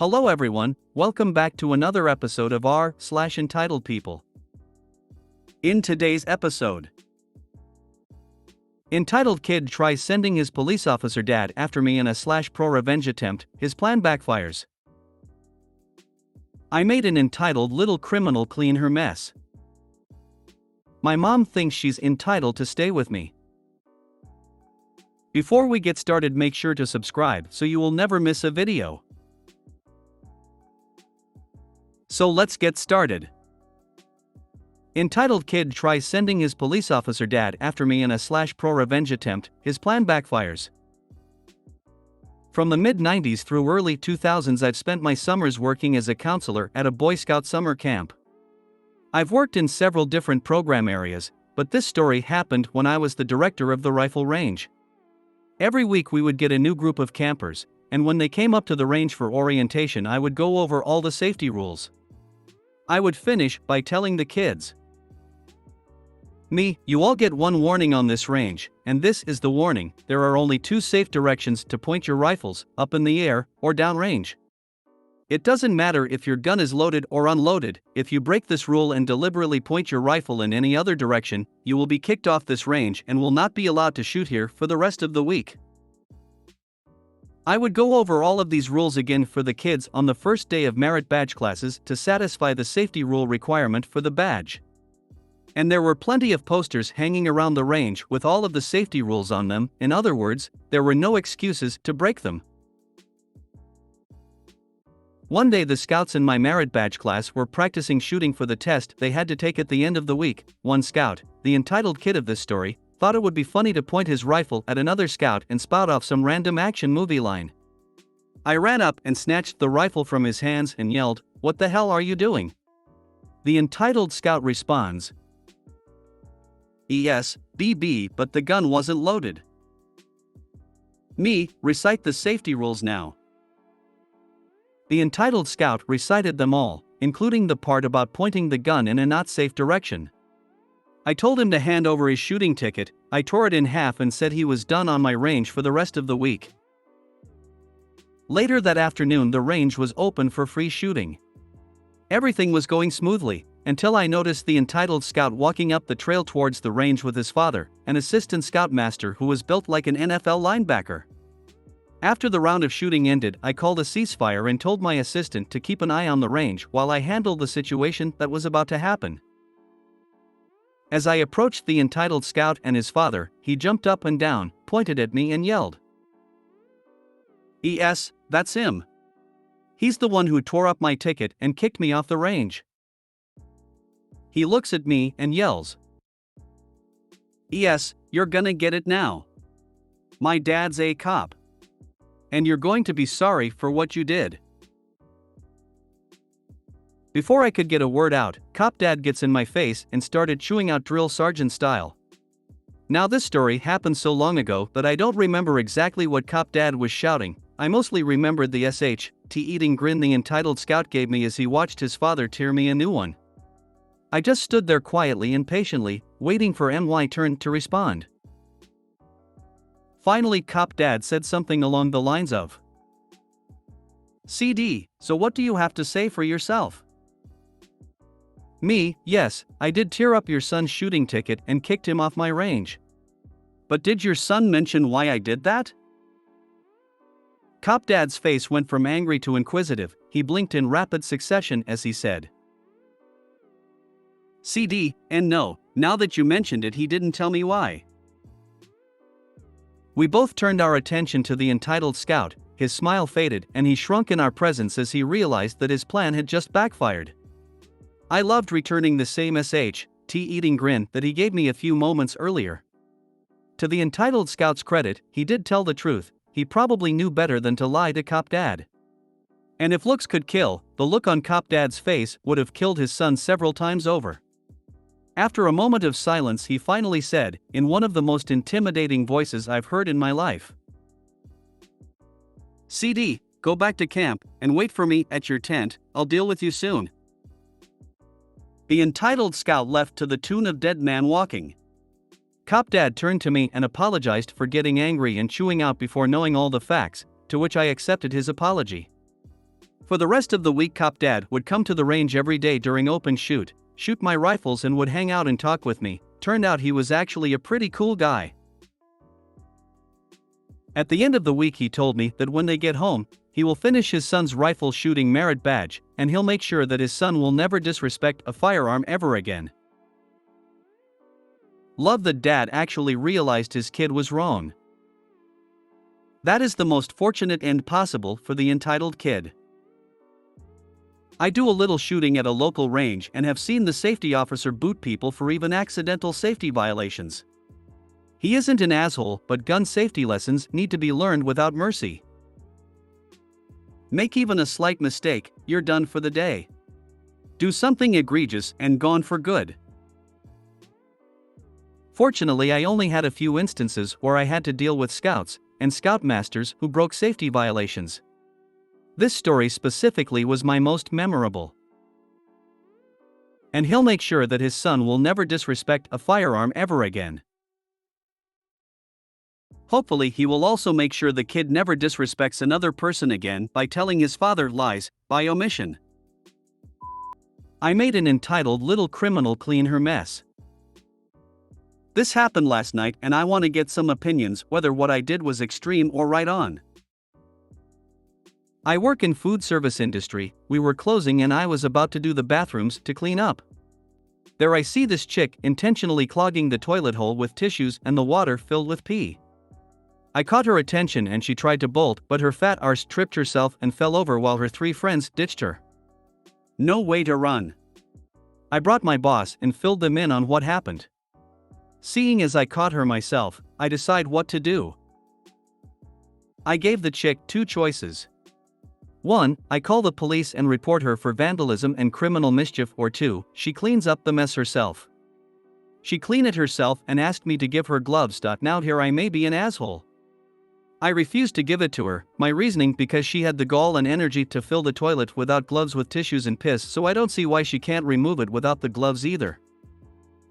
Hello everyone, welcome back to another episode of r/Entitled People. In today's episode, Entitled Kid tries sending his police officer dad after me in a /pro revenge attempt, his plan backfires. I made an entitled little criminal clean her mess. My mom thinks she's entitled to stay with me. Before we get started, make sure to subscribe so you will never miss a video. So let's get started. Entitled Kid tries sending his police officer dad after me in a /pro revenge attempt, his plan backfires. From the mid-90s through early 2000s, I've spent my summers working as a counselor at a Boy Scout summer camp. I've worked in several different program areas, but this story happened when I was the director of the rifle range. Every week we would get a new group of campers, and when they came up to the range for orientation, I would go over all the safety rules. I would finish by telling the kids, you all get one warning on this range, and this is the warning: there are only two safe directions to point your rifles, up in the air or downrange. It doesn't matter if your gun is loaded or unloaded. If you break this rule and deliberately point your rifle in any other direction, you will be kicked off this range and will not be allowed to shoot here for the rest of the week. I would go over all of these rules again for the kids on the first day of merit badge classes to satisfy the safety rule requirement for the badge. And there were plenty of posters hanging around the range with all of the safety rules on them. In other words, there were no excuses to break them. One day the scouts in my merit badge class were practicing shooting for the test they had to take at the end of the week. One scout, the entitled kid of this story, thought it would be funny to point his rifle at another scout and spout off some random action movie line. I ran up and snatched the rifle from his hands and yelled, "What the hell are you doing?" The entitled scout responds, "Yes, BB, but the gun wasn't loaded." Recite the safety rules now. The entitled scout recited them all, including the part about pointing the gun in a not safe direction. I told him to hand over his shooting ticket. I tore it in half and said he was done on my range for the rest of the week. Later that afternoon, the range was open for free shooting. Everything was going smoothly, until I noticed the entitled scout walking up the trail towards the range with his father, an assistant scoutmaster who was built like an NFL linebacker. After the round of shooting ended, I called a ceasefire and told my assistant to keep an eye on the range while I handled the situation that was about to happen. As I approached the entitled scout and his father, he jumped up and down, pointed at me and yelled, "Yes, that's him. He's the one who tore up my ticket and kicked me off the range." He looks at me and yells, "Yes, you're gonna get it now. My dad's a cop. And you're going to be sorry for what you did." Before I could get a word out, Cop Dad gets in my face and started chewing out drill sergeant style. Now this story happened so long ago that I don't remember exactly what Cop Dad was shouting. I mostly remembered the eating grin the entitled scout gave me as he watched his father tear me a new one. I just stood there quietly and patiently, waiting for my turn to respond. Finally, Cop Dad said something along the lines of, "CD, so what do you have to say for yourself?" Yes, I did tear up your son's shooting ticket and kicked him off my range. But did your son mention why I did that? Cop Dad's face went from angry to inquisitive. He blinked in rapid succession as he said, "CD, and no, now that you mentioned it, he didn't tell me why." We both turned our attention to the entitled scout. His smile faded and he shrunk in our presence as he realized that his plan had just backfired. I loved returning the same eating grin that he gave me a few moments earlier. To the entitled scout's credit, he did tell the truth. He probably knew better than to lie to Cop Dad. And if looks could kill, the look on Cop Dad's face would have killed his son several times over. After a moment of silence, he finally said, in one of the most intimidating voices I've heard in my life, "CD, go back to camp and wait for me at your tent. I'll deal with you soon." The entitled scout left to the tune of Dead Man Walking. Cop Dad turned to me and apologized for getting angry and chewing out before knowing all the facts, to which I accepted his apology. For the rest of the week, Cop Dad would come to the range every day during open shoot my rifles and would hang out and talk with me. Turned out he was actually a pretty cool guy. At the end of the week, he told me that when they get home, he will finish his son's rifle shooting merit badge, and he'll make sure that his son will never disrespect a firearm ever again. Love that Dad actually realized his kid was wrong. That is the most fortunate end possible for the entitled kid. I do a little shooting at a local range and have seen the safety officer boot people for even accidental safety violations. He isn't an asshole, but gun safety lessons need to be learned without mercy. Make even a slight mistake, you're done for the day. Do something egregious and gone for good. Fortunately, I only had a few instances where I had to deal with scouts and scoutmasters who broke safety violations. This story specifically was my most memorable. And he'll make sure that his son will never disrespect a firearm ever again. Hopefully, he will also make sure the kid never disrespects another person again by telling his father lies by omission. I made an entitled little criminal clean her mess. This happened last night and I want to get some opinions whether what I did was extreme or right on. I work in food service industry. We were closing and I was about to do the bathrooms to clean up. There I see this chick intentionally clogging the toilet hole with tissues and the water filled with pee. I caught her attention and she tried to bolt, but her fat arse tripped herself and fell over while her 3 friends ditched her. No way to run. I brought my boss and filled them in on what happened. Seeing as I caught her myself, I decide what to do. I gave the chick 2 choices. 1, I call the police and report her for vandalism and criminal mischief, or 2, she cleans up the mess herself. She cleaned it herself and asked me to give her gloves. Now here I may be an asshole. I refused to give it to her, my reasoning because she had the gall and energy to fill the toilet without gloves with tissues and piss, so I don't see why she can't remove it without the gloves either.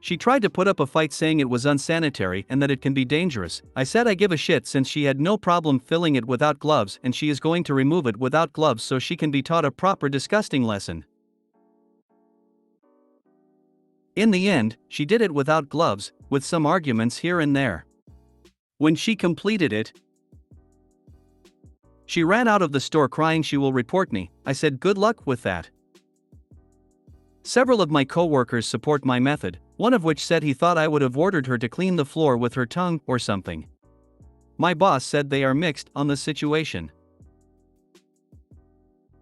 She tried to put up a fight saying it was unsanitary and that it can be dangerous. I said I give a shit since she had no problem filling it without gloves and she is going to remove it without gloves so she can be taught a proper disgusting lesson. In the end, she did it without gloves, with some arguments here and there. When she completed it, she ran out of the store crying she will report me. I said good luck with that. Several of my coworkers support my method, one of which said he thought I would have ordered her to clean the floor with her tongue or something. My boss said they are mixed on the situation.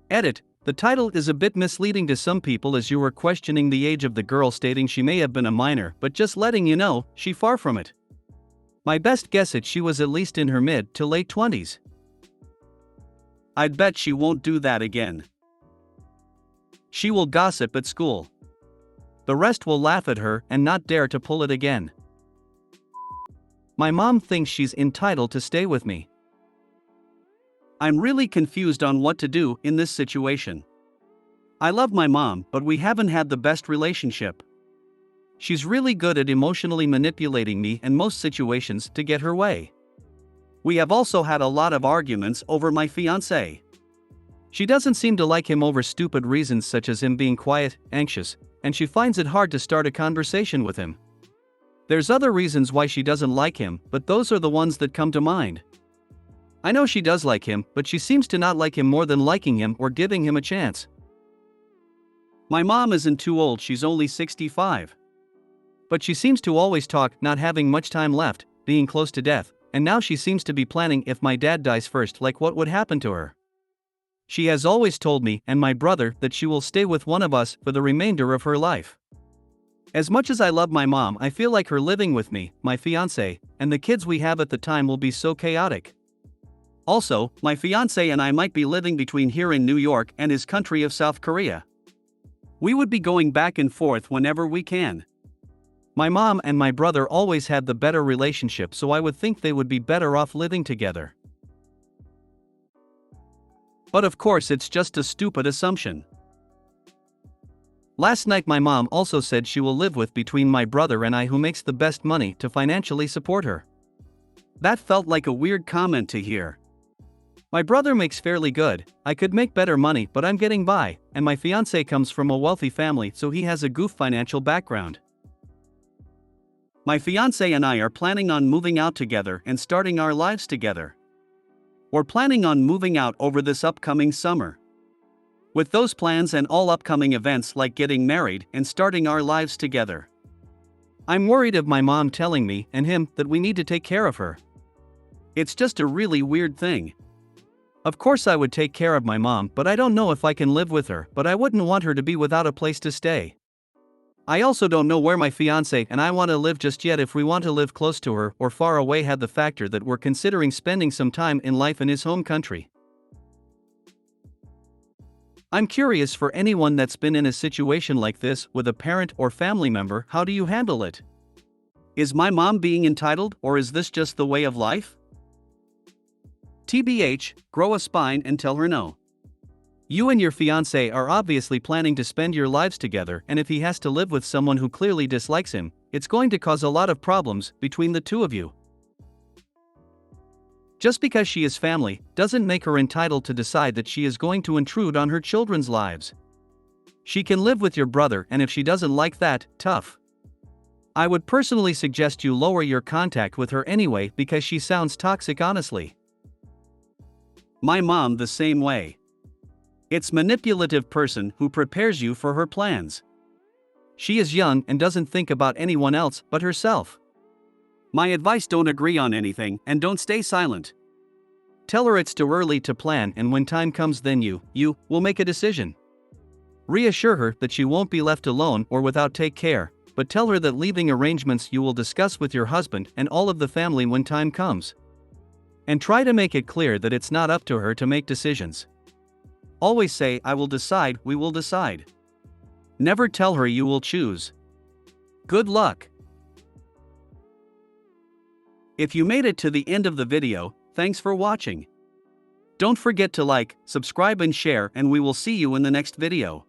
Edit: the title is a bit misleading to some people as you were questioning the age of the girl, stating she may have been a minor, but just letting you know, she far from it. My best guess is she was at least in her mid to late 20s. I'd bet she won't do that again. She will gossip at school. The rest will laugh at her and not dare to pull it again. My mom thinks she's entitled to stay with me. I'm really confused on what to do in this situation. I love my mom, but we haven't had the best relationship. She's really good at emotionally manipulating me in most situations to get her way. We have also had a lot of arguments over my fiancé. She doesn't seem to like him over stupid reasons such as him being quiet, anxious, and she finds it hard to start a conversation with him. There's other reasons why she doesn't like him, but those are the ones that come to mind. I know she does like him, but she seems to not like him more than liking him or giving him a chance. My mom isn't too old, she's only 65. But she seems to always talk, not having much time left, being close to death, and now she seems to be planning if my dad dies first, like what would happen to her. She has always told me and my brother that she will stay with one of us for the remainder of her life. As much as I love my mom, I feel like her living with me, my fiancé, and the kids we have at the time will be so chaotic. Also, my fiancé and I might be living between here in New York and his country of South Korea. We would be going back and forth whenever we can. My mom and my brother always had the better relationship, so I would think they would be better off living together. But of course it's just a stupid assumption. Last night my mom also said she will live with between my brother and I, who makes the best money, to financially support her. That felt like a weird comment to hear. My brother makes fairly good, I could make better money but I'm getting by, and my fiance comes from a wealthy family so he has a goof financial background. My fiance and I are planning on moving out together and starting our lives together. We're planning on moving out over this upcoming summer. With those plans and all upcoming events like getting married and starting our lives together, I'm worried of my mom telling me and him that we need to take care of her. It's just a really weird thing. Of course I would take care of my mom, but I don't know if I can live with her, but I wouldn't want her to be without a place to stay. I also don't know where my fiance and I want to live just yet, if we want to live close to her or far away. Had the factor that we're considering spending some time in life in his home country. I'm curious, for anyone that's been in a situation like this with a parent or family member, how do you handle it? Is my mom being entitled, or is this just the way of life? TBH, grow a spine and tell her no. You and your fiancé are obviously planning to spend your lives together, and if he has to live with someone who clearly dislikes him, it's going to cause a lot of problems between the two of you. Just because she is family doesn't make her entitled to decide that she is going to intrude on her children's lives. She can live with your brother, and if she doesn't like that, tough. I would personally suggest you lower your contact with her anyway, because she sounds toxic, honestly. My mom the same way. It's manipulative person who prepares you for her plans. She is young and doesn't think about anyone else but herself. My advice: don't agree on anything and don't stay silent. Tell her it's too early to plan, and when time comes then you will make a decision. Reassure her that she won't be left alone or without take care, but tell her that leaving arrangements you will discuss with your husband and all of the family when time comes. And try to make it clear that it's not up to her to make decisions. Always say, I will decide, we will decide. Never tell her you will choose. Good luck. If you made it to the end of the video, thanks for watching. Don't forget to like, subscribe and share, and we will see you in the next video.